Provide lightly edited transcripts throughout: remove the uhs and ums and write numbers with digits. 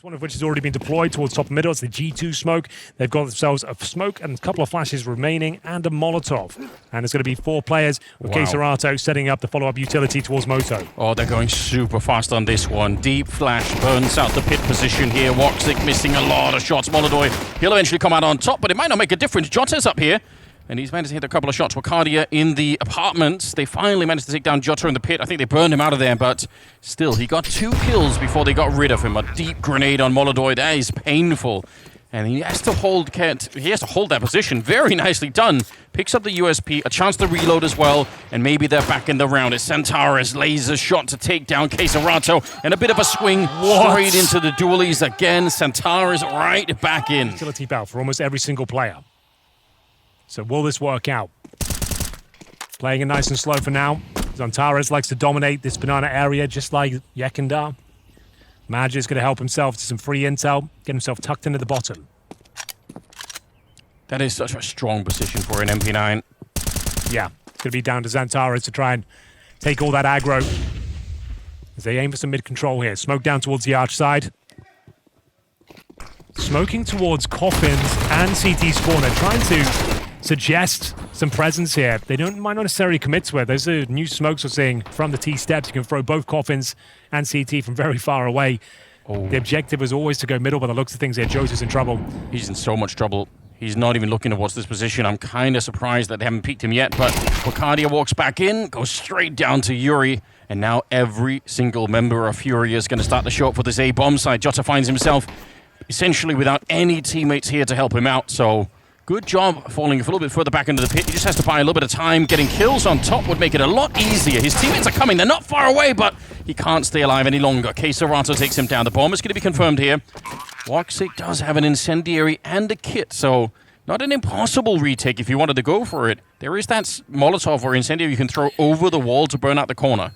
one of which has already been deployed towards top middle. It's the G2 smoke. They've got themselves a smoke and a couple of flashes remaining and a Molotov. And it's going to be 4 players with Keserato setting up the follow-up utility towards Moto. Oh, they're going super fast on this one. Deep flash burns out the pit position here. Woxic missing a lot of shots. Molodoi, he'll eventually come out on top, but it might not make a difference. Jota's up here. And he's managed to hit a couple of shots. Wakadia in the apartments. They finally managed to take down Jota in the pit. I think they burned him out of there, but still, he got 2 kills before they got rid of him. A deep grenade on Molodoi. That is painful. And he has to hold that position. Very nicely done. Picks up the USP, a chance to reload as well, and maybe they're back in the round. It's Centaurus laser shot to take down Keserato, and a bit of a swing straight into the dualies again. Centaurus right back in. Utility bout for almost every single player. So will this work out? Playing it nice and slow for now. Centaurus likes to dominate this banana area just like Yekindar. Magi is going to help himself to some free intel, get himself tucked into the bottom. That is such a strong position for an MP9. Yeah, it's going to be down to Centaurus to try and take all that aggro as they aim for some mid-control here. Smoke down towards the arch side. Smoking towards coffins and CT spawn. They're trying to suggest some presence here. They might not necessarily commit to it. Those are new smokes we're seeing from the T steps. You can throw both coffins and CT from very far away. Oh. The objective was always to go middle, but the looks of things here, Jota's in trouble. He's in so much trouble. He's not even looking towards this position. I'm kind of surprised that they haven't peeked him yet, but Wakadia walks back in, goes straight down to Yuri, and now every single member of Furia is going to start the show up for this A-bomb side. Jota finds himself essentially without any teammates here to help him out, so good job falling a little bit further back into the pit. He just has to buy a little bit of time. Getting kills on top would make it a lot easier. His teammates are coming. They're not far away, but he can't stay alive any longer. Keserato takes him down. The bomb is going to be confirmed here. Woxic does have an incendiary and a kit, so not an impossible retake if you wanted to go for it. There is that Molotov or incendiary you can throw over the wall to burn out the corner.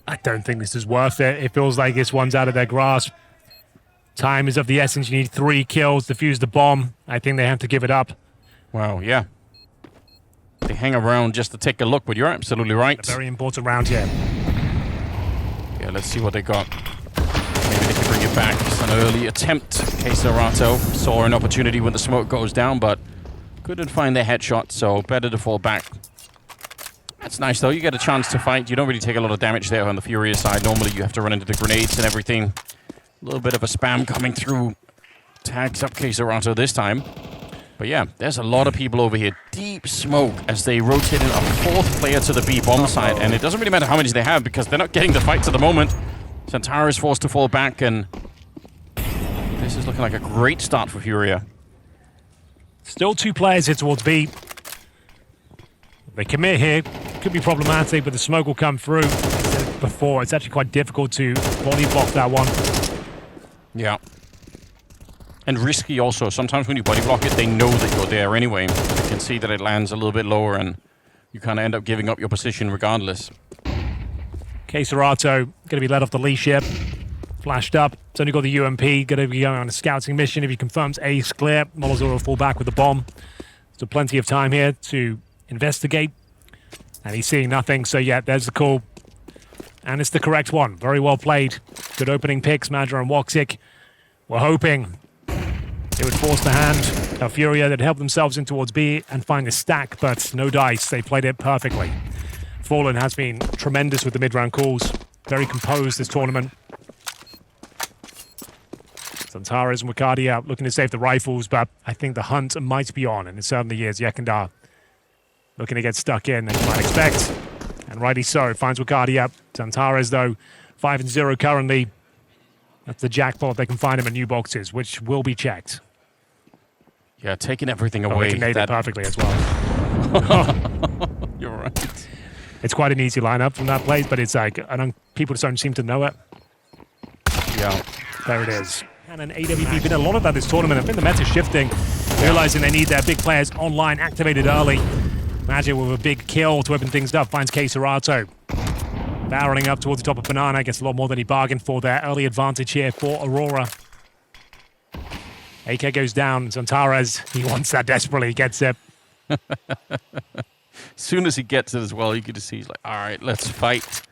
I don't think this is worth it. It feels like this one's out of their grasp. Time is of the essence. You need 3 kills to defuse the bomb. I think they have to give it up. Wow, yeah. They hang around just to take a look, but you're absolutely right. A very important round here. Yeah, let's see what they got. Maybe they can bring it back. It's an early attempt. Keserato saw an opportunity when the smoke goes down, but couldn't find their headshot, so better to fall back. That's nice, though. You get a chance to fight. You don't really take a lot of damage there on the Furia side. Normally, you have to run into the grenades and everything. A little bit of a spam coming through. Tags up Keserato this time. But yeah, there's a lot of people over here. Deep smoke as they rotate in a 4th player to the B-bomb side. And it doesn't really matter how many they have because they're not getting the fights at the moment. Centaur is forced to fall back, and this is looking like a great start for Furia. Still 2 players here towards B. They commit here. Could be problematic, but the smoke will come through. As I said before, it's actually quite difficult to body block that one. Yeah. And risky also. Sometimes when you body block it, they know that you're there anyway. They can see that it lands a little bit lower, and you kind of end up giving up your position regardless. Keserato going to be let off the leash here. Flashed up. It's only got the UMP. Going to be going on a scouting mission. If he confirms A is clear, MongolZ will fall back with the bomb. So plenty of time here to investigate. And he's seeing nothing. So yeah, there's the call. And it's the correct one. Very well played. Good opening picks, Madra and Woxic. We're hoping it would force the hand of Furia that help themselves in towards B and find a stack, but no dice. They played it perfectly. Fallen has been tremendous with the mid-round calls. Very composed this tournament. Centaurus and Wakadia looking to save the rifles, but I think the hunt might be on, and it certainly is. Yekindar looking to get stuck in, as you might expect. And rightly so, finds Wakadia. Centaurus, though, 5-0 currently. That's the jackpot. They can find him in new boxes, which will be checked. Yeah, taking everything away. They can nade it perfectly as well. You're right. It's quite an easy lineup from that place, but it's like, people just don't seem to know it. Yeah. There it is. And an AWP, been a lot of that this tournament. I think the meta's shifting, realizing they need their big players online, activated early. Magic with a big kill to open things up, finds Keserato. Barreling up towards the top of Banana, gets a lot more than he bargained for there. Early advantage here for Aurora. AK goes down, Centaurus, he wants that desperately, he gets it. As soon as he gets it as well, you can just see he's like, all right, let's fight.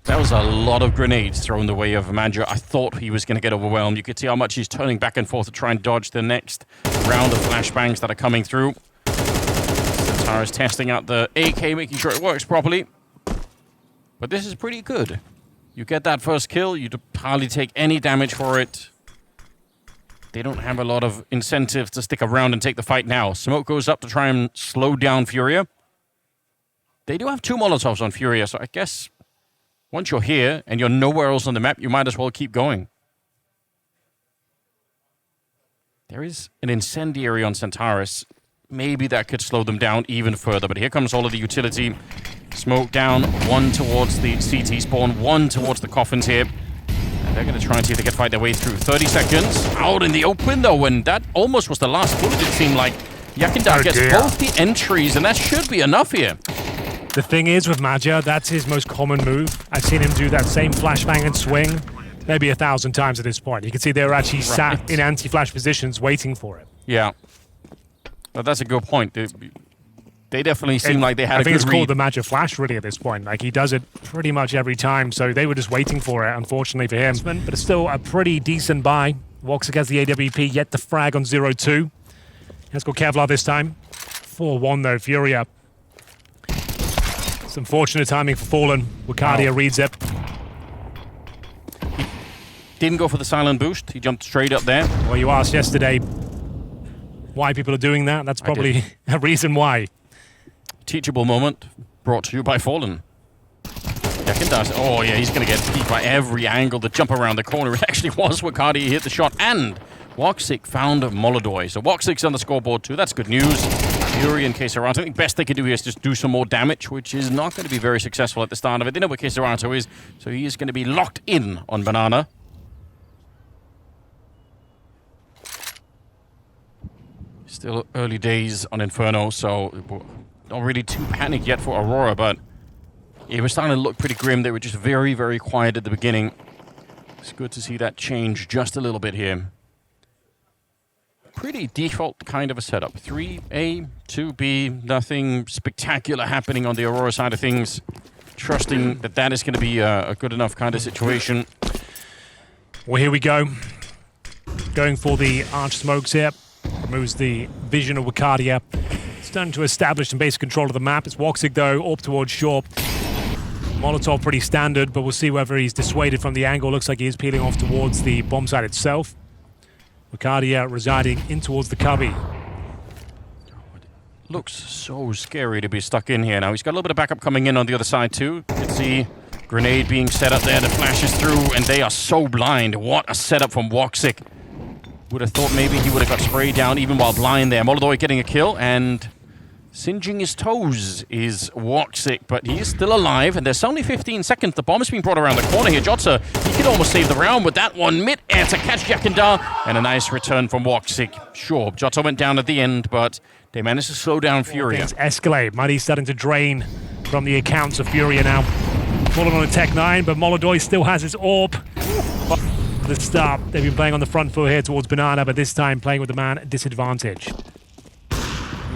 That was a lot of grenades thrown the way of Manja. I thought he was going to get overwhelmed. You could see how much he's turning back and forth to try and dodge the next round of flashbangs that are coming through. Centaurus testing out the AK, making sure it works properly. But this is pretty good. You get that first kill, you hardly take any damage for it. They don't have a lot of incentive to stick around and take the fight now. Smoke goes up to try and slow down Furia. They do have 2 Molotovs on Furia, so I guess once you're here and you're nowhere else on the map, you might as well keep going. There is an incendiary on Centaurus. Maybe that could slow them down even further, but here comes all of the utility. Smoke down, 1 towards the CT spawn, 1 towards the coffins here. And they're going to try and see if they can fight their way through. 30 seconds out in the open, though, and that almost was the last bullet, it seemed like. Yakindar gets both the entries, and that should be enough here. The thing is with Manja, that's his most common move. I've seen him do that same flashbang and swing maybe 1,000 times at this point. You can see they were actually sat in anti-flash positions waiting for it. Yeah. But that's a good point. They definitely seem like they had a good read. I think it's called the Manja Flash, really, at this point. Like, he does it pretty much every time, so they were just waiting for it, unfortunately for him. But it's still a pretty decent buy. Woxic has the AWP, yet to frag on 0-2. Let's go Kevlar this time. 4-1, though, Furia. It's unfortunate timing for Fallen. Wakadia reads it. He didn't go for the silent boost. He jumped straight up there. Well, you asked yesterday why people are doing that. That's probably a reason why. Teachable moment brought to you by Fallen. Oh, yeah, he's going to get beat by every angle. The jump around the corner. It actually was Wakadia. He hit the shot. And Woxic found Molodoi. So Woxic's on the scoreboard too. That's good news. Fury and Keserato. I think the best they can do here is just do some more damage, which is not going to be very successful at the start of it. They know what Keserato is, so he is going to be locked in on Banana. Still early days on Inferno, so not really too panicked yet for Aurora, but it was starting to look pretty grim. They were just very, very quiet at the beginning. It's good to see that change just a little bit here. Pretty default kind of a setup. 3A, 2B, nothing spectacular happening on the Aurora side of things. Trusting that that is going to be a good enough kind of situation. Well, here we go. Going for the arch smokes here. Removes the vision of Wakadia. Starting to establish some basic control of the map. It's Woxic, though, up towards short. Molotov pretty standard, but we'll see whether he's dissuaded from the angle. Looks like he is peeling off towards the bomb site itself. Wakadia residing in towards the cubby. Looks so scary to be stuck in here now. He's got a little bit of backup coming in on the other side too. You can see grenade being set up there that flashes through, and they are so blind. What a setup from Woxic. Would have thought maybe he would have got sprayed down even while blind there. Molodoi getting a kill, and singeing his toes is Woxic, but he is still alive, and there's only 15 seconds. The bomb is being brought around the corner here. Jota, he could almost save the round with that one. Mid-air to catch Yakindar, and a nice return from Woxic. Sure, Jota went down at the end, but they managed to slow down Furia. Things escalate. Money's starting to drain from the accounts of Furia now. Falling on a Tech 9, but Molodoi still has his AWP. The start, they've been playing on the front foot here towards Banana, but this time playing with the man at disadvantage.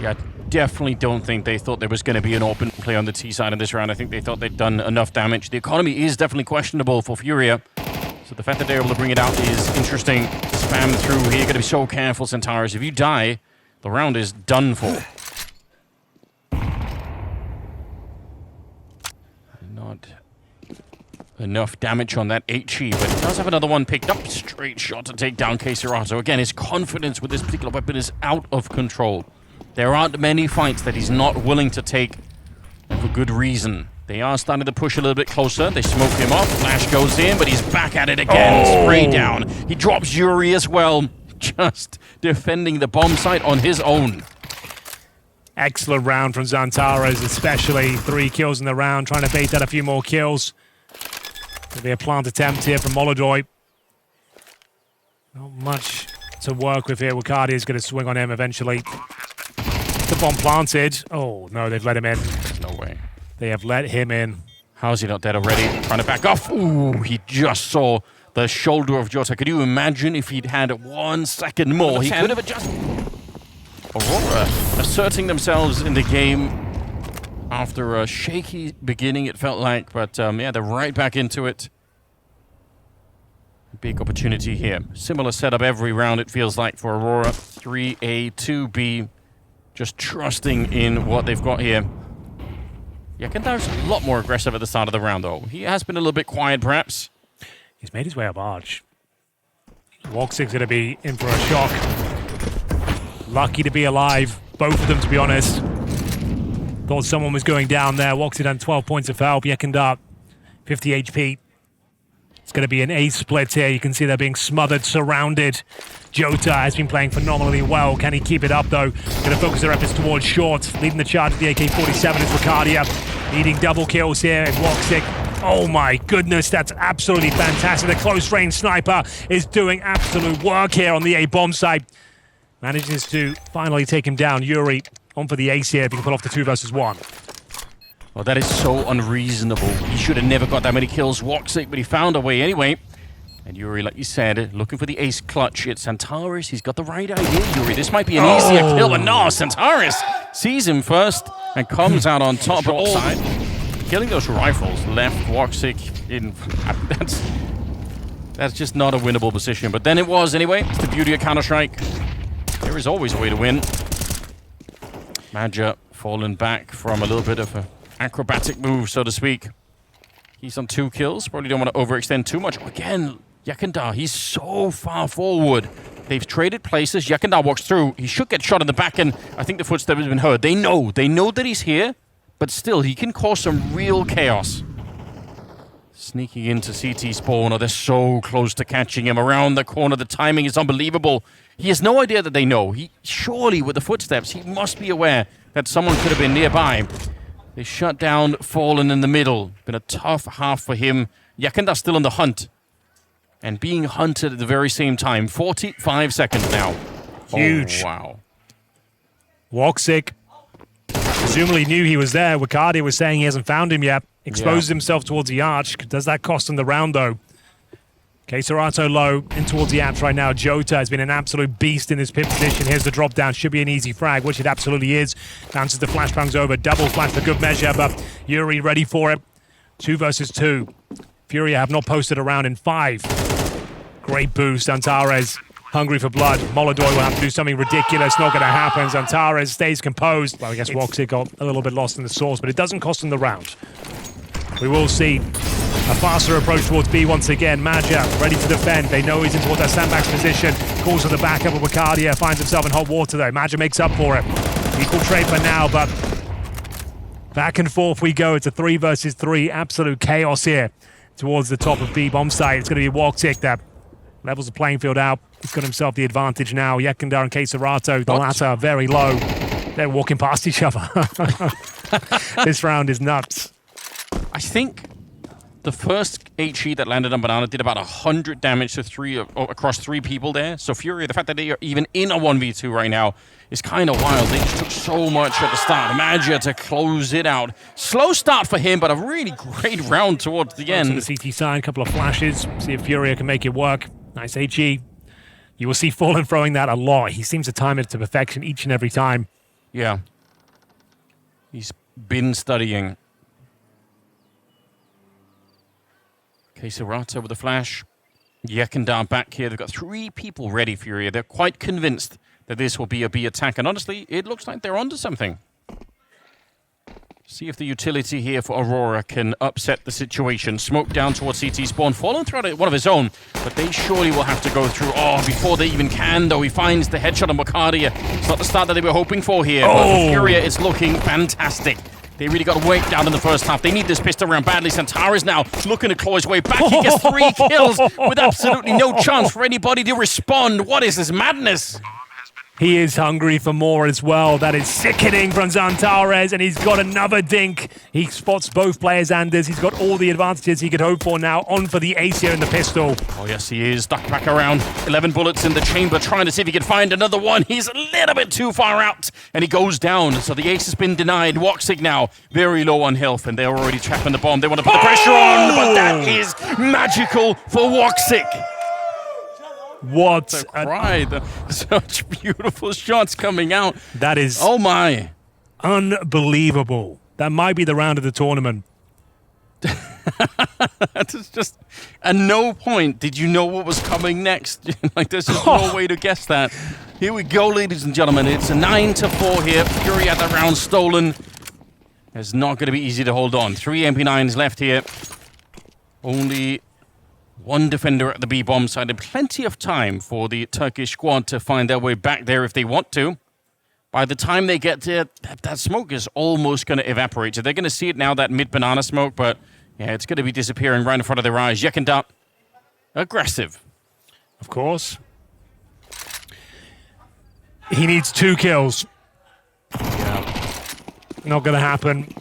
Yeah, definitely don't think they thought there was going to be an open play on the T side in this round. I think they thought they'd done enough damage. The economy is definitely questionable for Furia, so the fact that they're able to bring it out is interesting. Spam through here, got to be so careful, Centaurus. If you die, the round is done for. Not enough damage on that HE, but he does have another one picked up. Straight shot to take down Keserato. Again, his confidence with this particular weapon is out of control. There aren't many fights that he's not willing to take, and for good reason. They are starting to push a little bit closer. They smoke him off. Flash goes in, but he's back at it again. Oh. Spray down. He drops Yuri as well. Just defending the bomb site on his own. Excellent round from Zantares, especially 3 kills in the round, trying to bait out a few more kills. There'll be a plant attempt here from Molodoi. Not much to work with here. Wakadia is going to swing on him eventually. The bomb planted. Oh, no, they've let him in. There's no way. They have let him in. How is he not dead already? Trying to back off. Ooh, he just saw the shoulder of Jota. Could you imagine if he'd had 1 second more? He could have adjusted. Aurora asserting themselves in the game. after a shaky beginning, it felt like. But yeah, they're right back into it. Big opportunity here. Similar setup every round, it feels like, for Aurora. 3A, 2B. Just trusting in what they've got here. Yakendar's a lot more aggressive at the start of the round, though. He has been a little bit quiet, perhaps. He's made his way up Arch. Woxic's going to be in for a shock. Lucky to be alive, both of them, to be honest. Thought someone was going down there. Woxic done 12 points of help. Yakendar, 50 HP. It's going to be an ace split here. You can see they're being smothered, surrounded. Jota has been playing phenomenally well. Can he keep it up, though? Going to focus their efforts towards short. Leading the charge at the AK-47 is Ricardia. Needing double kills here is Woxic. Oh my goodness, that's absolutely fantastic. The close-range sniper is doing absolute work here on the A-bomb side. Manages to finally take him down. Yuri on for the ace here if he can pull off the 2 versus 1. Well, that is so unreasonable. He should have never got that many kills, Woxic, but he found a way anyway. And Yuri, like you said, looking for the ace clutch. It's Santaris. He's got the right idea, Yuri. This might be an easier kill, but no, Santaris sees him first and comes out on top. But all killing those rifles left Woxic in. That's just not a winnable position. But then it was anyway. It's the beauty of Counter-Strike. There is always a way to win. Madja fallen back from a little bit of an acrobatic move, so to speak. He's on 2 kills. Probably don't want to overextend too much. Again, Yakendar, he's so far forward. They've traded places. Yakendar walks through. He should get shot in the back, and I think the footstep has been heard. They know that he's here, but still, he can cause some real chaos. Sneaking into CT spawn. Oh, they're so close to catching him. Around the corner, the timing is unbelievable. He has no idea that they know. Surely, with the footsteps, he must be aware that someone could have been nearby. They shut down Fallen in the middle. Been a tough half for him. Yakendar's still on the hunt. And being hunted at the very same time. 45 seconds now. Huge. Oh, wow. Woxic presumably knew he was there. Ricardia was saying he hasn't found him yet. Exposed himself towards the arch. Does that cost him the round, though? Serato low in towards the apps right now. Jota has been an absolute beast in this pit position. Here's the drop down. Should be an easy frag, which it absolutely is. Bounces the flashbangs over. Double flash for good measure, but Yuri ready for it. 2 versus 2. Furia have not posted a round in 5. Great boost. Antares hungry for blood. Molodoi will have to do something ridiculous. Not going to happen. Antares stays composed. Well, I guess Woxic got a little bit lost in the source, but it doesn't cost him the round. We will see a faster approach towards B once again. Madja ready to defend. They know he's in towards that sandbags position. Calls for the backup of Ricardia. Finds himself in hot water though. Madja makes up for it. Equal trade for now, but back and forth we go. It's a 3 versus 3. Absolute chaos here towards the top of B bomb site. It's going to be Woxic that levels the playing field out. He's got himself the advantage now. Yakendar and Serato, the latter very low. They're walking past each other. This round is nuts. I think the first HE that landed on Banana did about 100 damage to across 3 people there. So Furia, the fact that they are even in a 1v2 right now is kind of wild. They just took so much at the start. Magia to close it out. Slow start for him, but a really great round towards the end. To the CT side, a couple of flashes. See if Furia can make it work. Nice HE. You will see Fallen throwing that a lot. He seems to time it to perfection each and every time. Yeah. He's been studying. Serato with the flash. Yakendar back here. They've got 3 people ready, Furia. They're quite convinced that this will be a B attack. And honestly, it looks like they're onto something. See if the utility here for Aurora can upset the situation. Smoke down towards CT spawn. Fallen throughout one of his own, but they surely will have to go through. Oh, before they even can, though, he finds the headshot on Macardia. It's not the start that they were hoping for here, but for Furia, it's looking fantastic. They really got weight down in the first half. They need this pistol round badly. Santaris now looking to claw his way back. He gets 3 kills with absolutely no chance for anybody to respond. What is this madness? He is hungry for more as well. That is sickening from Zantares, and he's got another dink. He spots both players, Anders. He's got all the advantages he could hope for now. On for the ace here in the pistol. Oh, yes, he is. Stuck back around. 11 bullets in the chamber, trying to see if he can find another one. He's a little bit too far out, and he goes down. So the ace has been denied. Woxic now very low on health, and they're already trapping the bomb. They want to put the pressure on, but that is magical for Woxic. What a pride. Such beautiful shots coming out. That is oh my, unbelievable. That might be the round of the tournament. It's just at no point did you know what was coming next. Like, there's just no way to guess that. Here we go, ladies and gentlemen. It's a 9-4 here. Fury had that round stolen. It's not going to be easy to hold on. 3 MP9s left here. Only one defender at the B-bomb side. And plenty of time for the Turkish squad to find their way back there if they want to. By the time they get there, that smoke is almost going to evaporate. So they're going to see it now, that mid-banana smoke, but yeah, it's going to be disappearing right in front of their eyes. Yekindar, aggressive. Of course. He needs 2 kills. Yeah. Not going to happen.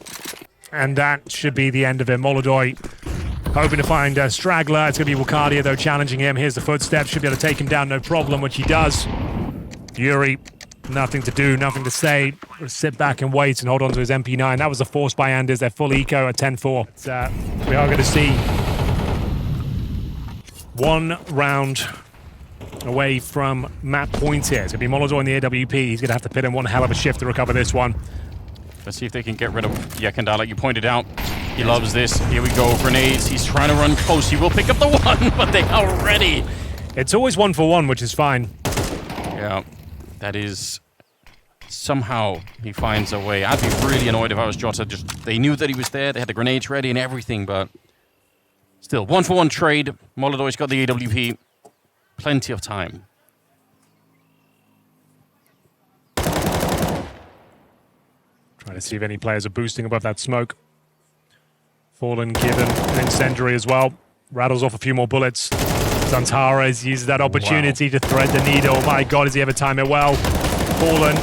And that should be the end of it. MongolZ hoping to find a straggler. It's going to be Wakadia, though, challenging him. Here's the footsteps. Should be able to take him down, no problem, which he does. Fury, nothing to do, nothing to say. Sit back and wait and hold on to his MP9. That was a force by Anders. They're full eco at 10-4. We are going to see 1 round away from map point here. It's going to be MongolZ in the AWP. He's going to have to put in one hell of a shift to recover this one. Let's see if they can get rid of Yekindar, like you pointed out. He loves this. Here we go, grenades. He's trying to run close. He will pick up the one, but they are ready. It's always 1-for-1, which is fine. Yeah, that is... Somehow he finds a way. I'd be really annoyed if I was Jota. Just they knew that he was there. They had the grenades ready and everything, but still, 1-for-1 trade. MongolZ's got the AWP. Plenty of time. Trying to see if any players are boosting above that smoke. Fallen given an incendiary as well. Rattles off a few more bullets. Zantares uses that opportunity to thread the needle. My God, does he ever time it well? Fallen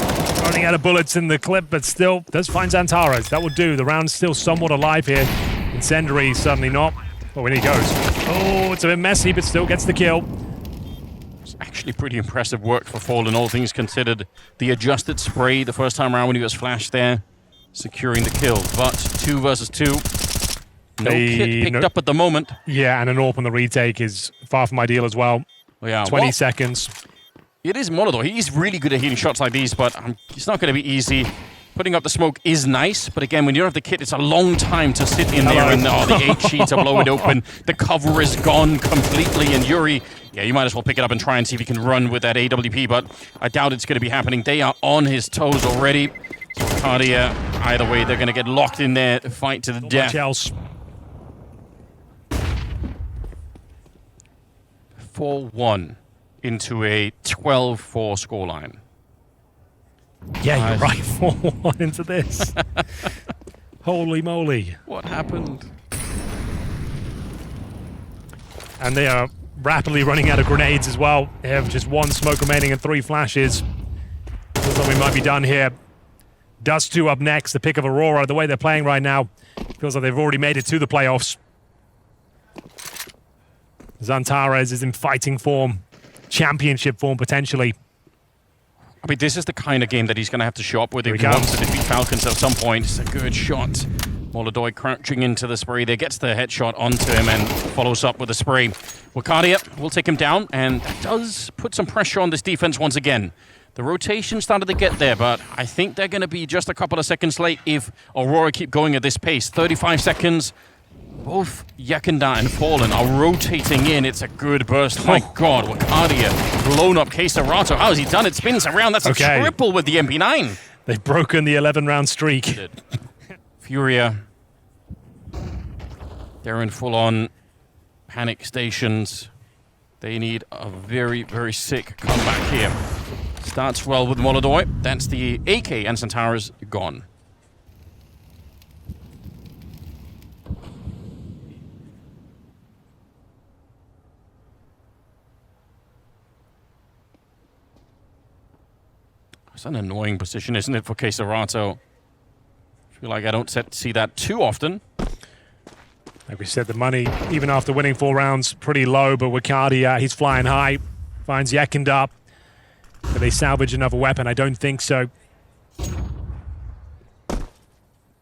running out of bullets in the clip, but still does find Zantares. That will do. The round's still somewhat alive here. Incendiary, certainly not. But when he goes, oh, it's a bit messy, but still gets the kill. It's actually pretty impressive work for Fallen, all things considered. The adjusted spray the first time around when he was flashed there, securing the kill. But 2 versus 2. No kit picked up at the moment. Yeah, and an AWP on the retake is far from ideal as well. Yeah, 20 seconds. It is MongolZ. He's really good at hitting shots like these, but it's not going to be easy. Putting up the smoke is nice, but again, when you don't have the kit, it's a long time to sit in there, and the 8 sheets are blowing open. The cover is gone completely, and Yuri, yeah, you might as well pick it up and try and see if he can run with that AWP, but I doubt it's going to be happening. They are on his toes already. So Cardia, either way, they're going to get locked in there, fight to the death. Much else. 4-1 into a 12-4 scoreline. Yeah, you're right. 4-1 into this. Holy moly. What happened? And they are rapidly running out of grenades as well. They have just 1 smoke remaining and 3 flashes. Looks like we might be done here. Dust 2 up next. The pick of Aurora. The way they're playing right now feels like they've already made it to the playoffs. Zantares is in fighting form. Championship form, potentially. I mean, this is the kind of game that he's going to have to show up with if he wants to defeat Falcons at some point. It's a good shot. MongolZ crouching into the spray there, gets the headshot onto him and follows up with a spray. Wakadia will take him down, and that does put some pressure on this defense once again. The rotation started to get there, but I think they're going to be just a couple of seconds late if Aurora keep going at this pace. 35 seconds. Both Yekindar and Fallen are rotating in. It's a good burst. My God, Wakadia blown up Kesarato. How has he done it? Spins around. That's a triple with the MP9. They've broken the 11-round streak. Furia. They're in full-on panic stations. They need a very, very sick comeback here. Starts well with MongolZ. That's the AK, and Centaurus gone. It's an annoying position, isn't it, for Kesarato? I feel like I don't see that too often. Like we said, the money, even after winning 4 rounds, pretty low, but Wakadia, he's flying high. Finds Yekindar. But they salvage another weapon? I don't think so.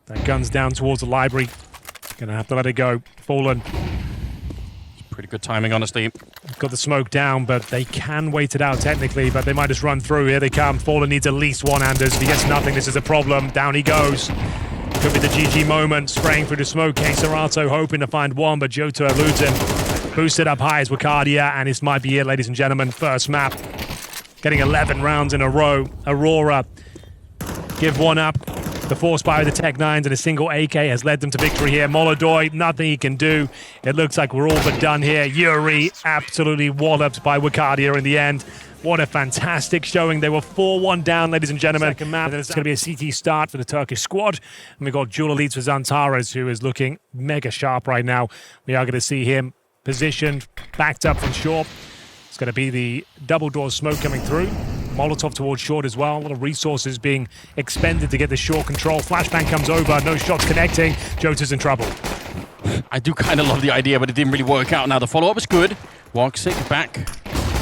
That gun's down towards the library. Gonna have to let it go. Fallen. Pretty good timing, honestly. Got the smoke down, but they can wait it out technically, but they might just run through. Here they come. Fallen needs at least 1, Anders. If he gets nothing, this is a problem. Down he goes. Could be the GG moment. Spraying through the smoke. Keserato hoping to find one, but Jota eludes him. Boosted up high is Wakadia, and this might be it, ladies and gentlemen. First map. Getting 11 rounds in a row. Aurora give one up. The force buy with the Tech 9s and a single AK has led them to victory here. MongolZ, nothing he can do. It looks like we're all but done here. Yuri absolutely walloped by Wakadia in the end. What a fantastic showing. They were 4-1 down, ladies and gentlemen. Second map. And then it's going to be a CT start for the Turkish squad. And we've got dual leads for Zantares, who is looking mega sharp right now. We are going to see him positioned, backed up from short. It's going to be the double door smoke coming through. Molotov towards short as well. A lot of resources being expended to get the short control. Flashbang comes over, no shots connecting. Jota's in trouble. I do kind of love the idea, but it didn't really work out. Now the follow-up is good. Woxic back,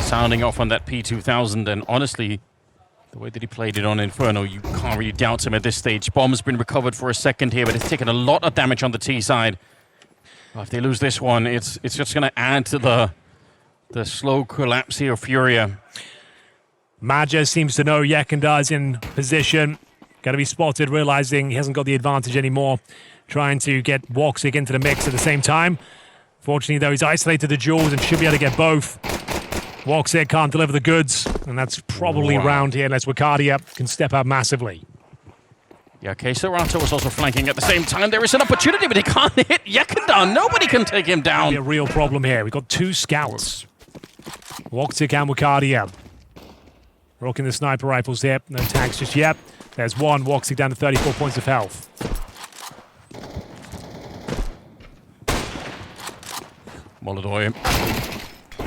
sounding off on that P2000, and honestly, the way that he played it on Inferno, you can't really doubt him at this stage. Bomb's been recovered for a second here, but it's taken a lot of damage on the T side. Well, if they lose this one, it's just going to add to the slow collapse here of Furia. Maja seems to know Yekendar's in position. Got to be spotted, realizing he hasn't got the advantage anymore. Trying to get Woxic into the mix at the same time. Fortunately, though, he's isolated the jewels and should be able to get both. Woxic can't deliver the goods, and that's probably round here unless Wakadia can step up massively. Yeah, Keserato was also flanking at the same time. There is an opportunity, but he can't hit Yekendar. Nobody can take him down. A real problem here. We've got two scouts. Woxic and Wakadia. Rocking the sniper rifles here. No tags just yet. There's one. Woxic down to 34 points of health. MongolZ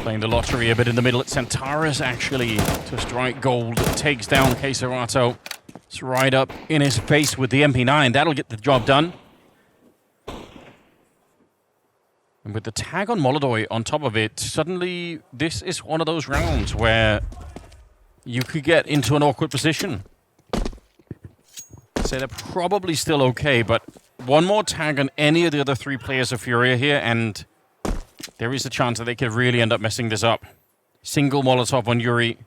playing the lottery a bit in the middle. It's Zantares actually to strike gold. Takes down Keserato. It's right up in his face with the MP9. That'll get the job done. And with the tag on MongolZ on top of it, suddenly this is one of those rounds where you could get into an awkward position. So they're probably still okay, but one more tag on any of the other three players of Furia here, and there is a chance that they could really end up messing this up. Single Molotov on Yuri.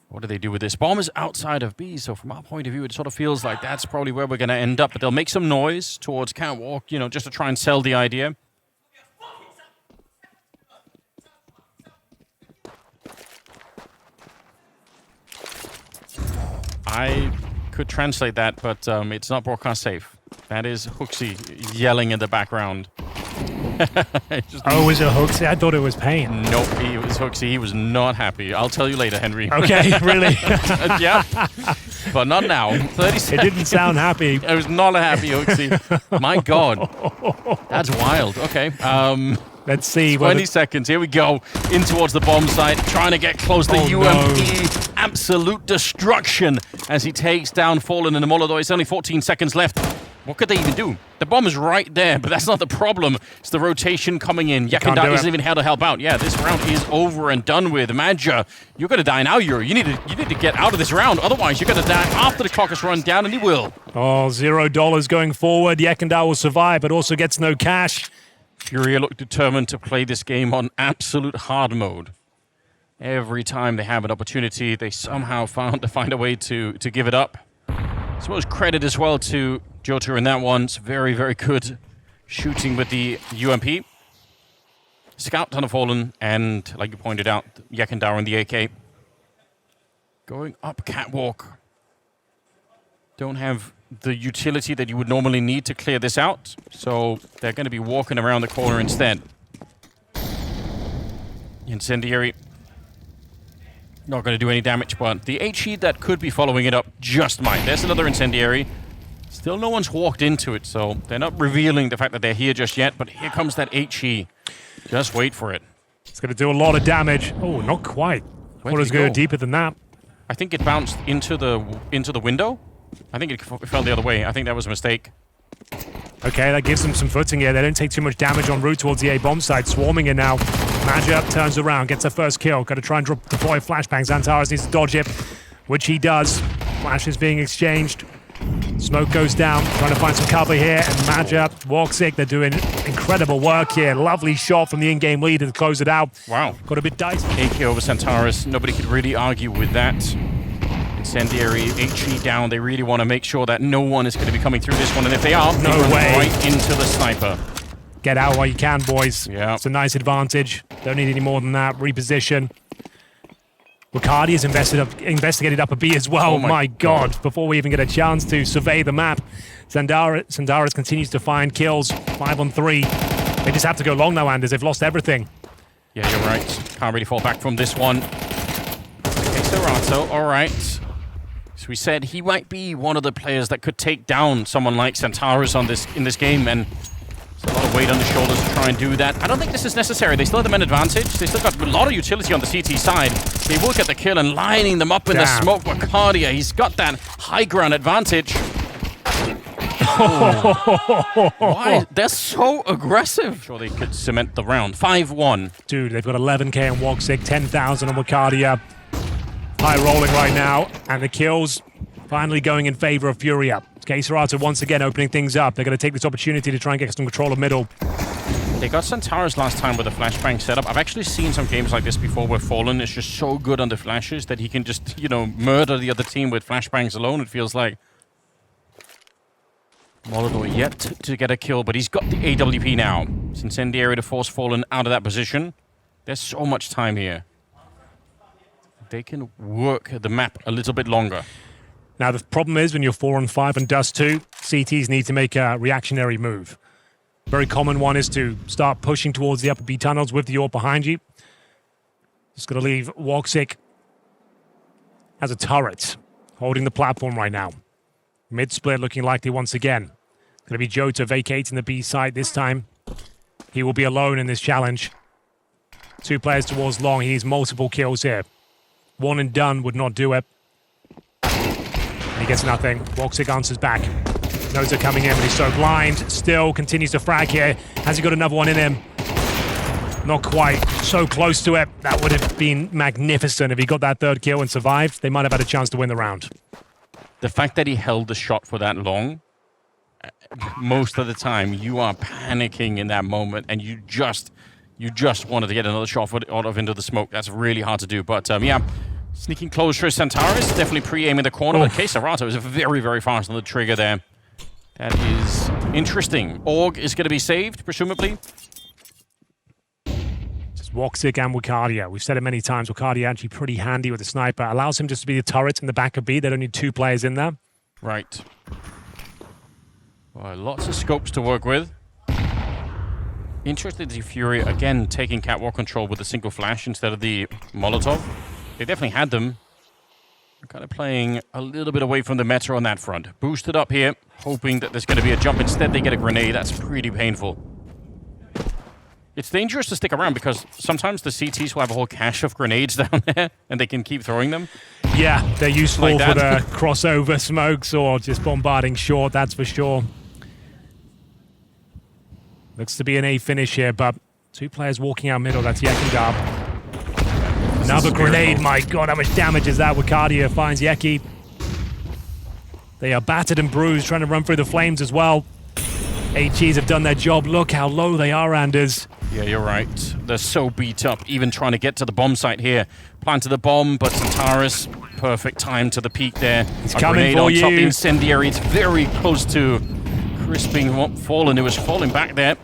What do they do with this? Bomb is outside of B, so from our point of view, it sort of feels like that's probably where we're going to end up. But they'll make some noise towards Catwalk, you know, just to try and sell the idea. I could translate that, but it's not broadcast safe. That is Hooksy yelling in the background. Oh, was it Hooksy? I thought it was Payne. Nope, he was Hooksy. He was not happy. I'll tell you later, Henry. Okay, really? Yeah, but not now. 30 seconds. It didn't sound happy. It was not a happy Hooksy. My God. That's wild. Okay. Let's see. 20 seconds. Here we go. In towards the bomb site. Trying to get close. The UMP. Absolute destruction as he takes down Fallen and the MongolZ. It's only 14 seconds left. What could they even do? The bomb is right there, but that's not the problem. It's the rotation coming in. Yekendar isn't even here to help out. Yeah, this round is over and done with. Maja, you're going to die now, Yuri. You need to get out of this round. Otherwise, you're going to die after the clock has run down, and he will. Oh, $0 going forward. Yekendar will survive, but also gets no cash. Furia look determined to play this game on absolute hard mode. Every time they have an opportunity, they somehow find a way to give it up. I suppose credit as well to Jota in that one. It's very, very good shooting with the UMP. Scout ton of Fallen, and like you pointed out, Yekendar and the AK. Going up Catwalk. Don't have the utility that you would normally need to clear this out, so they're going to be walking around the corner instead. Incendiary. Not going to do any damage, but the HE that could be following it up just might. There's another Incendiary. Still no one's walked into it, so they're not revealing the fact that they're here just yet, but here comes that HE. Just wait for it. It's going to do a lot of damage. Oh, not quite. I thought it was going to go deeper than that. I think it bounced into the window. I think it fell the other way. I think that was a mistake. Okay, that gives them some footing here. They don't take too much damage en route towards the A bomb site. Swarming in now. Maja turns around, gets her first kill. Got to try and deploy a flashbang. Zantares needs to dodge it, which he does. Flash is being exchanged. Smoke goes down, trying to find some cover here. And Maja, Woxic, they're doing incredible work here. Lovely shot from the in-game leader to close it out. Wow. Got a bit dicey. AK over Zantares. Nobody could really argue with that. Incendiary, HE down. They really want to make sure that no one is going to be coming through this one. And if they are, No they run way. right into the sniper. Get out while you can, boys. Yeah. It's a nice advantage. Don't need any more than that. Reposition. Wakardi has investigated up a B as well. Oh my God. Before we even get a chance to survey the map. Sandaris continues to find kills. 5 on 3. They just have to go long now, Anders. They've lost everything. Yeah, you're right. Can't really fall back from this one. Okay, Serato, all right. So we said he might be one of the players that could take down someone like Santaris in this game, and there's a lot of weight on the shoulders to try and do that. I don't think this is necessary. They still have the men advantage. They still got a lot of utility on the CT side. They will get the kill and lining them up in the smoke. Wakardia, he's got that high ground advantage. Why? They're so aggressive. Sure, they could cement the round. 5-1. Dude, they've got 11k on Woxic, 10,000 on Wakardia. High rolling right now, and the kills finally going in favor of Furia. Serato once again opening things up. They're going to take this opportunity to try and get some control of middle. They got Santaris last time with a flashbang setup. I've actually seen some games like this before where Fallen is just so good on the flashes that he can just, you know, murder the other team with flashbangs alone, it feels like. MongolZ yet to get a kill, but he's got the AWP now. It's Incendiary to force Fallen out of that position. There's so much time here. They can work the map a little bit longer. Now, the problem is when you're 4 on 5 and Dust 2, CTs need to make a reactionary move. Very common one is to start pushing towards the upper B tunnels with the AWP behind you. Just going to leave Woxic as a turret, holding the platform right now. Mid-split looking likely once again. Going to be Jota vacating the B side this time. He will be alone in this challenge. 2 players towards long. He needs multiple kills here. 1 and done would not do it. And he gets nothing. Woxic answers back. Knows they're coming in, but he's so blind. Still continues to frag here. Has he got another one in him? Not quite. So close to it. That would have been magnificent if he got that 3rd kill and survived. They might have had a chance to win the round. The fact that he held the shot for that long, most of the time you are panicking in that moment, and you just wanted to get another shot out of into the smoke. That's really hard to do. But yeah, sneaking closer is Santaris, definitely pre-aiming the corner. But Serato is very, very fast on the trigger there. That is interesting. Org is going to be saved, presumably. Woxic and Wakardia. We've said it many times. Wakardia actually pretty handy with the sniper. Allows him just to be the turret in the back of B. They don't need 2 players in there. Right. Well, lots of scopes to work with. Interesting to see Furia again taking catwalk control with a single flash instead of the Molotov. They definitely had them. They're kind of playing a little bit away from the meta on that front. Boosted up here, hoping that there's going to be a jump. Instead, they get a grenade. That's pretty painful. It's dangerous to stick around because sometimes the CTs will have a whole cache of grenades down there and they can keep throwing them. Yeah, they're useful Like for the crossover smokes or just bombarding short, that's for sure. Looks to be an A finish here, but 2 players walking out middle. That's Yekindar. Another grenade, my God, how much damage is that? Wakardia finds Yeki. They are battered and bruised, trying to run through the flames as well. HGs have done their job. Look how low they are, Anders. Yeah, you're right. They're so beat up, even trying to get to the bomb site here. Planted the bomb, but Santaris, perfect time to the peak there. He's a coming grenade for on top of you. the Incendiary. It's very close to crisping Fallen, who was falling back there.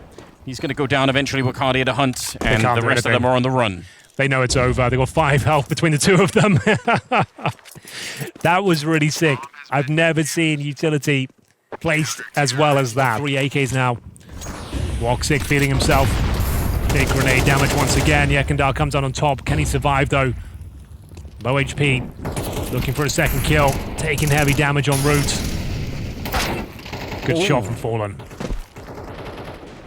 He's going to go down eventually. Wakardia to hunt, and the rest of them are on the run. They know it's over. They've got 5 health between the 2 of them. That was really sick. I've never seen utility placed as well as that. 3 AKs now. Woxic feeling himself. Big grenade damage once again. Yekindar comes on top. Can he survive though? Low HP. Looking for a 2nd kill. Taking heavy damage en route. Good shot from Fallen.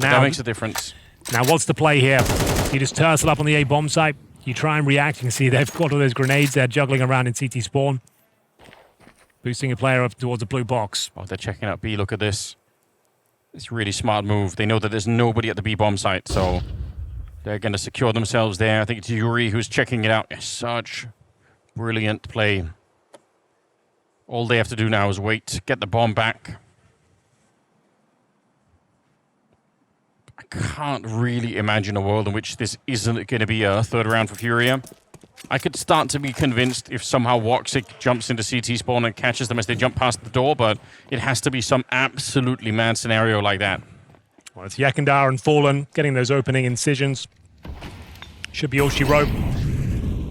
Now, that makes a difference. Now what's the play here? You just tussle up on the A bomb site. You try and react. You can see they've got all those grenades there juggling around in CT spawn. Boosting a player up towards the blue box. Oh, they're checking out B. Look at this. It's a really smart move. They know that there's nobody at the B bomb site, so they're going to secure themselves there. I think it's Yuri who's checking it out. Such brilliant play. All they have to do now is wait, get the bomb back. I can't really imagine a world in which this isn't going to be a 3rd round for Furia. I could start to be convinced if somehow Woxic jumps into CT spawn and catches them as they jump past the door, but it has to be some absolutely mad scenario like that. Well, it's Yakandar and Fallen getting those opening incisions. Should be all she wrote.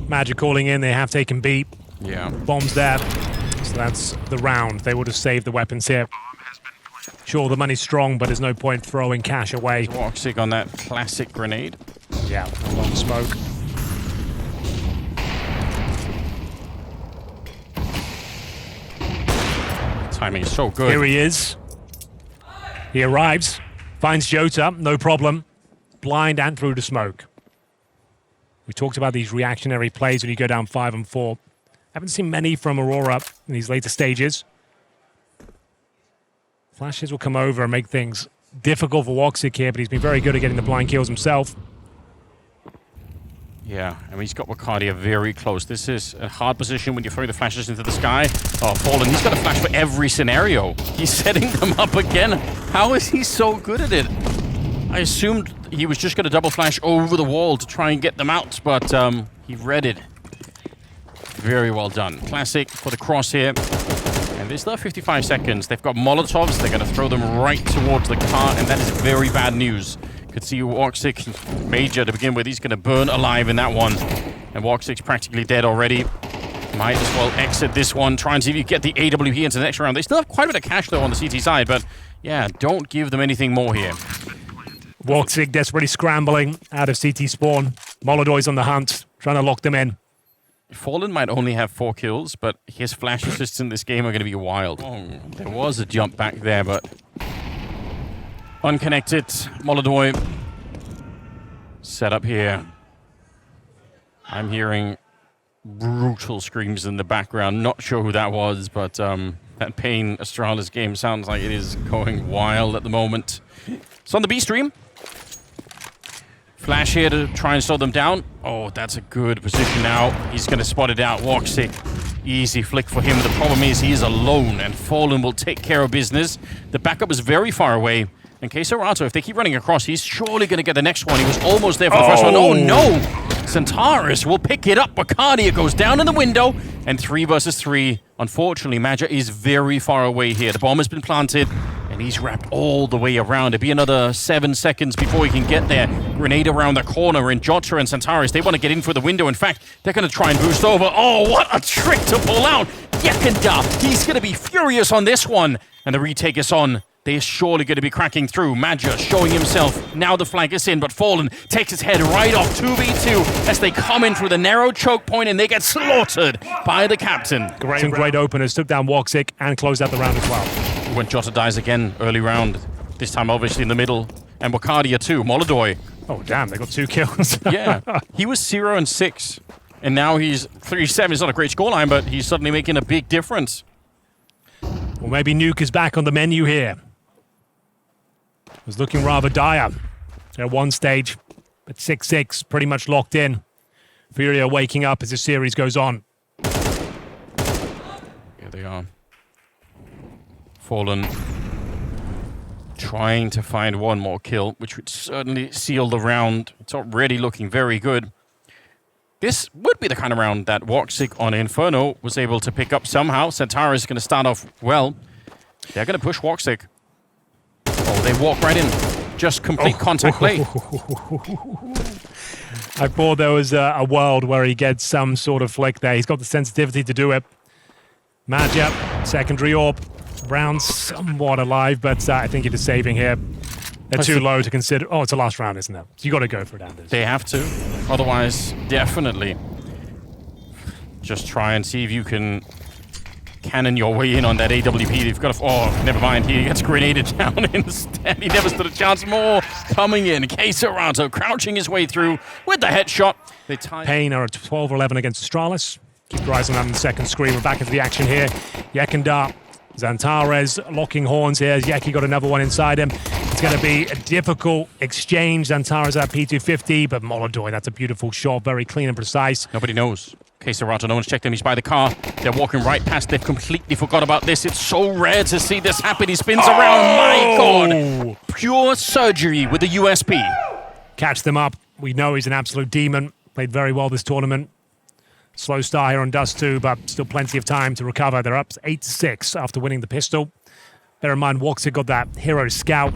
Magic calling in, they have taken B. Yeah. Bombs there. So that's the round. They would have saved the weapons here. Sure, the money's strong, but there's no point throwing cash away. Woxic on that classic grenade. Yeah, a long smoke. Timing is so good. Here he is. He arrives, finds Jota, no problem. Blind and through the smoke. We talked about these reactionary plays when you go down 5 and 4. Haven't seen many from Aurora in these later stages. Flashes will come over and make things difficult for Woxic here, but he's been very good at getting the blind kills himself. Yeah, I mean, he's got Wakadia very close. This is a hard position when you throw the flashes into the sky. Oh, Fallen, he's got a flash for every scenario. He's setting them up again. How is he so good at it? I assumed he was just going to double flash over the wall to try and get them out, but he read it. Very well done. Classic for the cross here. And there's still 55 seconds. They've got Molotovs. They're going to throw them right towards the car, and that is very bad news. Could see Woxic major to begin with. He's going to burn alive in that one. And Woxic's practically dead already. Might as well exit this one. Try and see if you get the AWP into the next round. They still have quite a bit of cash, though, on the CT side. But, yeah, don't give them anything more here. Woxic desperately scrambling out of CT spawn. Molodoy's on the hunt, trying to lock them in. Fallen might only have 4 kills, but his flash assists in this game are going to be wild. Oh, there was a jump back there, but unconnected. Molodoy set up here. I'm hearing brutal screams in the background. Not sure who that was, but that Pain Astralis game sounds like it is going wild at the moment. It's on the B stream. Flash here to try and slow them down. Oh, that's a good position now. He's going to spot it out. Woxic, easy flick for him. The problem is he is alone, and Fallen will take care of business. The backup is very far away. And Quesorato, if they keep running across, he's surely going to get the next one. He was almost there for the first one. Oh, no! Centaurus will pick it up. Wakadia goes down in the window, and 3 versus 3. Unfortunately, Maja is very far away here. The bomb has been planted, and he's wrapped all the way around. It'll be another 7 seconds before he can get there. Grenade around the corner, and Jota and Centaurus, they want to get in for the window. In fact, they're going to try and boost over. Oh, what a trick to pull out! Yakanda, he's going to be furious on this one. And the retake is on. They're surely going to be cracking through. Maja showing himself. Now the flank is in, but Fallen takes his head right off 2v2 as they come in through the narrow choke point, and they get slaughtered by the captain. Some great openers. Took down Woxic and closed out the round as well. When Jota dies again, early round. This time obviously in the middle. And Wakadia too. Molodoy. Oh, damn. They got 2 kills. Yeah. He was 0 and 6. And now he's 3-7. It's not a great scoreline, but he's suddenly making a big difference. Well, maybe Nuke is back on the menu here. It was looking rather dire at one stage, but 6-6, pretty much locked in. Furia waking up as the series goes on. Here they are. Fallen trying to find one more kill, which would certainly seal the round. It's already looking very good. This would be the kind of round that Woxic on Inferno was able to pick up somehow. Centaurus is going to start off well. They're going to push Woxic. Oh, they walk right in. Just complete contact play. I thought there was a world where he gets some sort of flick there. He's got the sensitivity to do it. Maja, secondary orb. Brown's somewhat alive, but I think it is saving here. They're too low to consider. Oh, it's the last round, isn't it? So you got to go for it, Anders. They have to. Otherwise, definitely just try and see if you can cannon your way in on that AWP. They've got to... Oh, never mind. He gets grenaded down instead. He never stood a chance. More coming in. Quesorato crouching his way through with the headshot. They tie. Pain are at 12-11 against Astralis. Keep your eyes on that in the second screen. We're back into the action here. Yakandar, Zantares locking horns here. Yeki got another one inside him. It's going to be a difficult exchange. Zantares at P250, but Molodoy, that's a beautiful shot. Very clean and precise. Nobody knows. Quesorato, no one's checked him. He's by the car. They're walking right past. They've completely forgot about this. It's so rare to see this happen. He spins around. My God. Pure surgery with the USP. Catch them up. We know he's an absolute demon. Played very well this tournament. Slow start here on Dust 2, but still plenty of time to recover. They're up 8-6 after winning the pistol. Bear in mind, Woxic got that hero scout.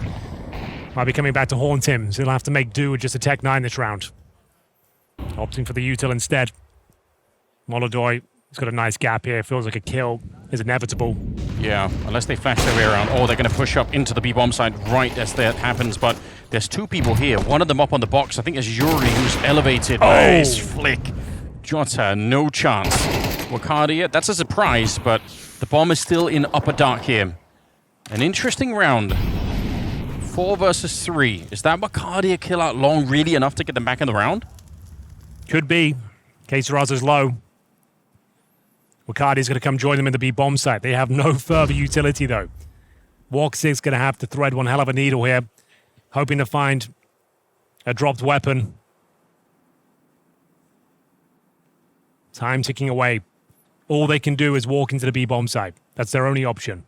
Might be coming back to haunt him, so he'll have to make do with just a Tech 9 this round. Opting for the util instead. MongolZ, he's got a nice gap here. Feels like a kill is inevitable. Yeah, unless they flash their way around, or they're going to push up into the B-bomb side right as that happens. But there's two people here. One of them up on the box. I think it's Yuri who's elevated. Nice flick. Jota, no chance. Wakadia, that's a surprise, but the bomb is still in upper dark here. An interesting round. 4 versus 3. Is that Wakadia kill out long really enough to get them back in the round? Could be. Keserazo's low. Wakadi's going to come join them in the B-bomb site. They have no further utility, though. Woxic's going to have to thread one hell of a needle here, hoping to find a dropped weapon. Time ticking away. All they can do is walk into the B-bomb site. That's their only option.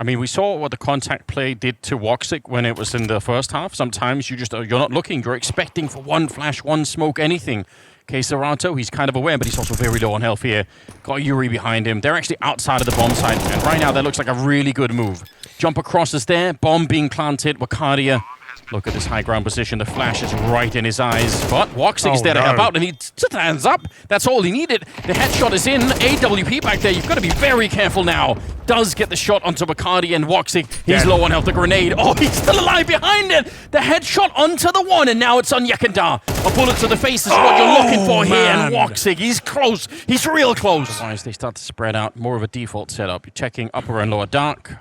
I mean, we saw what the contact play did to Woxic when it was in the first half. Sometimes you're not looking. You're expecting for one flash, one smoke, anything. Keserazo, he's kind of aware, but he's also very low on health here. Got Yuri behind him. They're actually outside of the bomb site, and right now that looks like a really good move. Jump across is there. Bomb being planted. Wakadia. Look at this high ground position. The flash is right in his eyes. But Woxic is there to help out, and he stands up. That's all he needed. The headshot is in. AWP back there. You've got to be very careful now. Does get the shot onto Wakadia and Woxic. He's low on health. The grenade. Oh, he's still alive behind it. The headshot onto the one, and now it's on Yekindar. A bullet to the face is what you're looking for here. And Woxic, he's close. He's real close. Otherwise, they start to spread out. More of a default setup. You're checking upper and lower dark,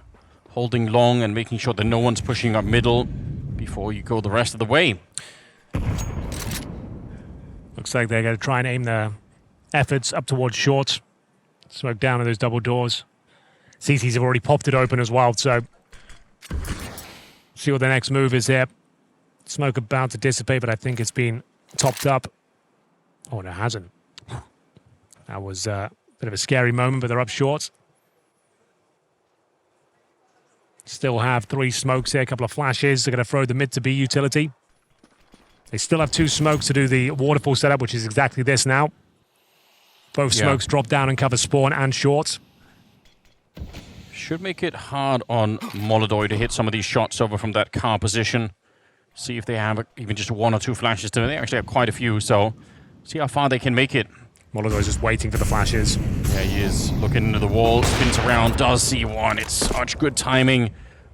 holding long and making sure that no one's pushing up middle before you go the rest of the way. Looks like they're going to try and aim their efforts up towards short. Smoke down in those double doors. CCs have already popped it open as well, so see what the next move is here. Smoke about to dissipate, but I think it's been topped up. Oh, no, it hasn't. That was a bit of a scary moment, but they're up short. Still have 3 smokes here, a couple of flashes. They're going to throw the mid to B utility. They still have 2 smokes to do the waterfall setup, which is exactly this now. Both smokes drop down and cover spawn and short. Should make it hard on MongolZ to hit some of these shots over from that car position. See if they have even just 1 or 2 flashes to them. They actually have quite a few, so see how far they can make it. MongolZ is just waiting for the flashes. Yeah, he is looking into the wall, spins around, does see one. It's such good timing.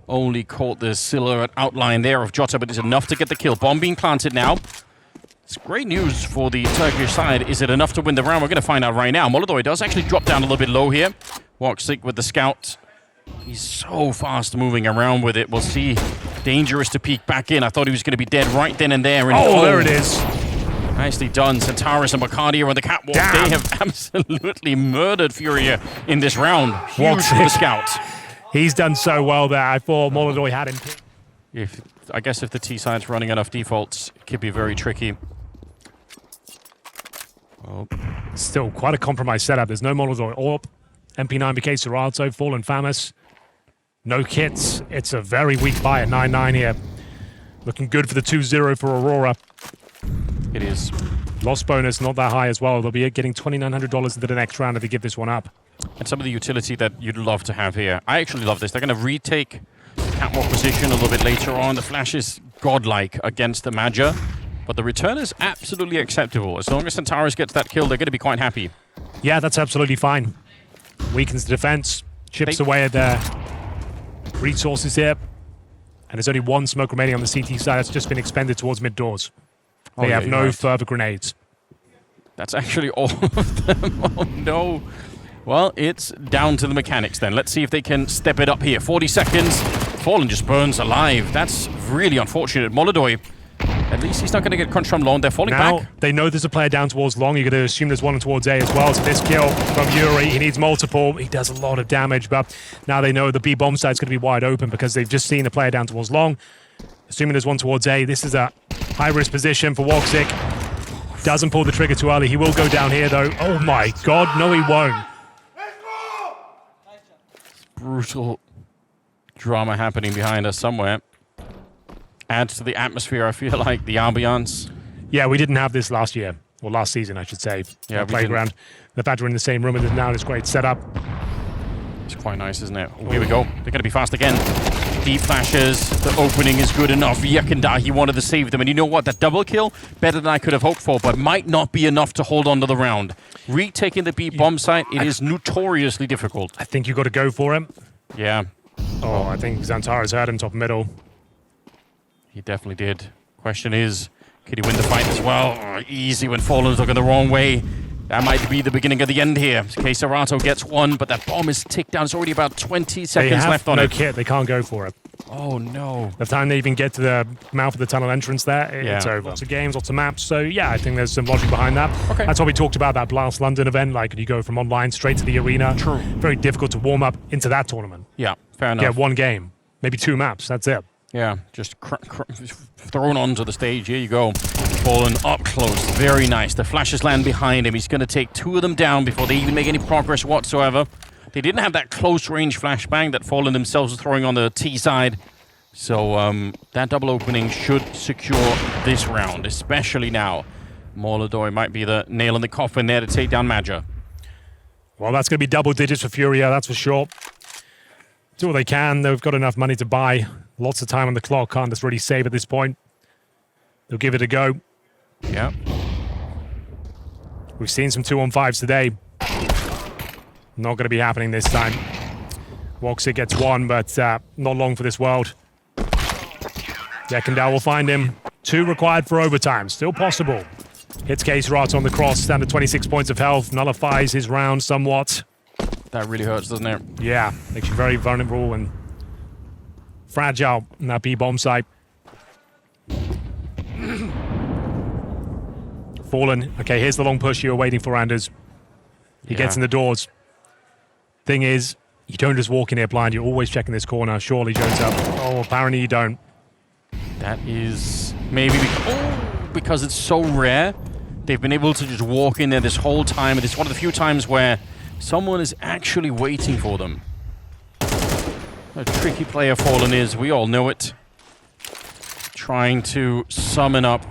Only caught the silhouette outline there of Jota, but it's enough to get the kill. Bomb being planted now. It's great news for the Turkish side. Is it enough to win the round? We're going to find out right now. MongolZ does actually drop down a little bit low here. Woxic with the scout. He's so fast moving around with it. We'll see. Dangerous to peek back in. I thought he was going to be dead right then and there. And there it is. Nicely done. Centaurus and Wakadia on the catwalk. They have absolutely murdered Furia in this round. Huge for the scout. He's done so well there. I thought MongolZ had him. I guess if the T side's running enough defaults, it could be very tricky. Oh. Still quite a compromised setup. There's no MongolZ AWP. MP9 became Serato, Fallen Famous. No kits. It's a very weak buy at 9-9 here. Looking good for the 2-0 for Aurora. It is. Loss bonus not that high as well. They'll be getting $2,900 into the next round if they give this one up. And some of the utility that you'd love to have here. I actually love this. They're going to retake the catwalk position a little bit later on. The flash is godlike against the Major, but the return is absolutely acceptable. As long as Centaurus gets that kill, they're going to be quite happy. Yeah, that's absolutely fine. Weakens the defense, chips away at their resources here. And there's only 1 smoke remaining on the CT side that's just been expended towards mid doors. They have no further grenades. That's actually all of them. Oh, no. Well, it's down to the mechanics then. Let's see if they can step it up here. 40 seconds. Fallen just burns alive. That's really unfortunate. MongolZ, at least he's not going to get crunched from long. They're falling back. They know there's a player down towards long. You're going to assume there's one towards A as well. So this kill from Yuri, he needs multiple. He does a lot of damage, but now they know the B bomb side's going to be wide open because they've just seen a player down towards long. Assuming there's one towards A, this is a high-risk position for Woxic. Doesn't pull the trigger too early. He will go down here, though. Oh, my God. No, he won't. Brutal drama happening behind us somewhere. Adds to the atmosphere, I feel like, the ambiance. Yeah, we didn't have this last year. Or last season, I should say. Yeah, the playground. The fact we're in the same room and now this great setup. It's quite nice, isn't it? Oh, here we go. They're going to be fast again. Deep flashes. The opening is good enough. Yakunda, he wanted to save them. And you know what? That double kill, better than I could have hoped for, but might not be enough to hold on to the round. Retaking the B bomb site, it is notoriously difficult. I think you got to go for him. Yeah. Oh, I think Xantara's hurt him top middle. He definitely did. Question is, could he win the fight as well? Oh, easy when Fallen's looking the wrong way. That might be the beginning of the end here. Quesarato gets one, but that bomb is ticked down. It's already about 20 seconds left on it. No kit. They can't go for it. Oh, no. By the time they even get to the mouth of the tunnel entrance there, it's over. Lots of games, lots of maps. So, yeah, I think there's some logic behind that. Okay. That's what we talked about, that Blast London event. Like, you go from online straight to the arena. True. Very difficult to warm up into that tournament. Yeah, fair enough. Get one game, maybe 2 maps. That's it. Yeah, just thrown onto the stage. Here you go. Fallen up close. Very nice. The flashes land behind him. He's going to take 2 of them down before they even make any progress whatsoever. They didn't have that close-range flashbang that Fallen themselves were throwing on the T side. So that double opening should secure this round, especially now. MongolZ might be the nail in the coffin there to take down Madja. Well, that's going to be double digits for Furia, that's for sure. Do what they can. They've got enough money to buy. Lots of time on the clock. Can't just really save at this point. They'll give it a go. Yeah. We've seen some 2-on-5s today. Not going to be happening this time. Woxic gets one, but not long for this world. Yakunda will find him. 2 required for overtime. Still possible. Hits Quesarato on the cross. Down to 26 points of health. Nullifies his round somewhat. That really hurts, doesn't it? Yeah. Makes you very vulnerable and fragile in that B-bomb site. Fallen. Okay, here's the long push you were waiting for, Anders. He gets in the doors. Thing is, you don't just walk in here blind. You're always checking this corner. Surely Jones up. Oh, apparently you don't. That is maybe because it's so rare. They've been able to just walk in there this whole time. And it's one of the few times where someone is actually waiting for them. A tricky player Fallen is. We all know it. Trying to summon up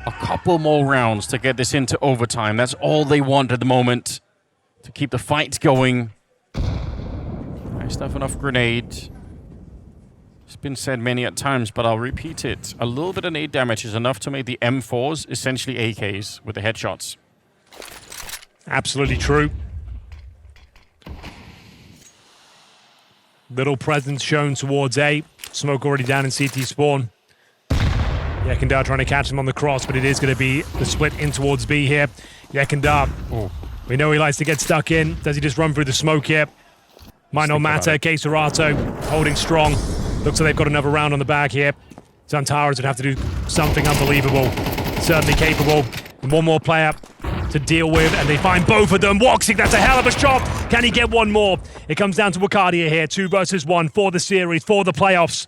a couple more rounds to get this into overtime. That's all they want at the moment. To keep the fight going. Nice stuff enough grenade. It's been said many at times, but I'll repeat it. A little bit of nade damage is enough to make the M4s essentially AKs with the headshots. Absolutely true. Little presence shown towards A. Smoke already down in CT spawn. Yakunda trying to catch him on the cross, but it is going to be the split in towards B here. Yakunda. We know he likes to get stuck in. Does he just run through the smoke here? Might not matter. Quesarato holding strong. Looks like they've got another round on the bag here. Xantara's would have to do something unbelievable. Certainly capable. And one more player to deal with, and they find both of them. Woxic, that's a hell of a shot. Can he get one more? It comes down to Wakadia here. 2 versus 1 for the series, for the playoffs.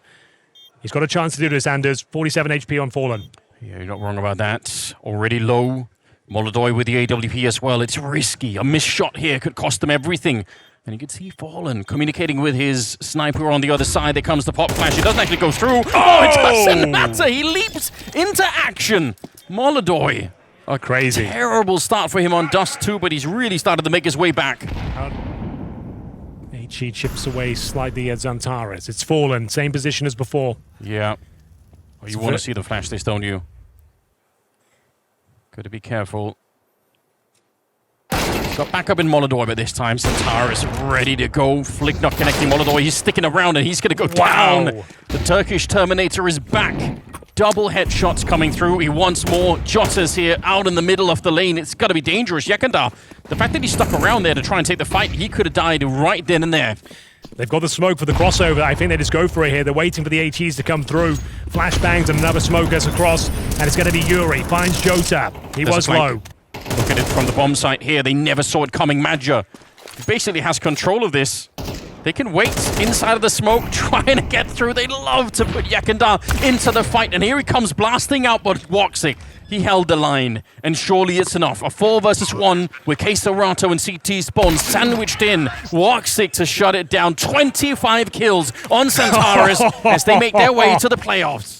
He's got a chance to do this, Anders. 47 HP on Fallen. Yeah, you're not wrong about that. Already low. MongolZ with the AWP as well. It's risky. A missed shot here could cost them everything. And you can see Fallen communicating with his sniper on the other side. There comes the pop flash. It doesn't actually go through. Oh, it doesn't matter. He leaps into action. MongolZ. Oh, crazy. Terrible start for him on Dust 2, but he's really started to make his way back. HE chips away slightly at Xantara's. It's Fallen. Same position as before. Yeah. Oh, you want to see the flash this, don't you? Got to be careful. Got back up in MongolZ, but this time Xantara is ready to go. Flick not connecting MongolZ. He's sticking around and he's going to go down. The Turkish Terminator is back. Double headshots coming through. He wants more. Jota's here out in the middle of the lane. It's got to be dangerous. Yakunda, the fact that he stuck around there to try and take the fight, he could have died right then and there. They've got the smoke for the crossover. I think they just go for it here. They're waiting for the HEs to come through. Flashbangs and another smoke goes across. And it's going to be Yuri. Finds Jota. He was low. Look at it from the bomb site here. They never saw it coming. Madja basically has control of this. They can wait inside of the smoke, trying to get through. They love to put Yakunda into the fight. And here he comes blasting out, but Woxic, he held the line. And surely it's enough. A 4 versus 1 with Quesarato and CT Spawn sandwiched in. Woxic to shut it down. 25 kills on Xantara's as they make their way to the playoffs.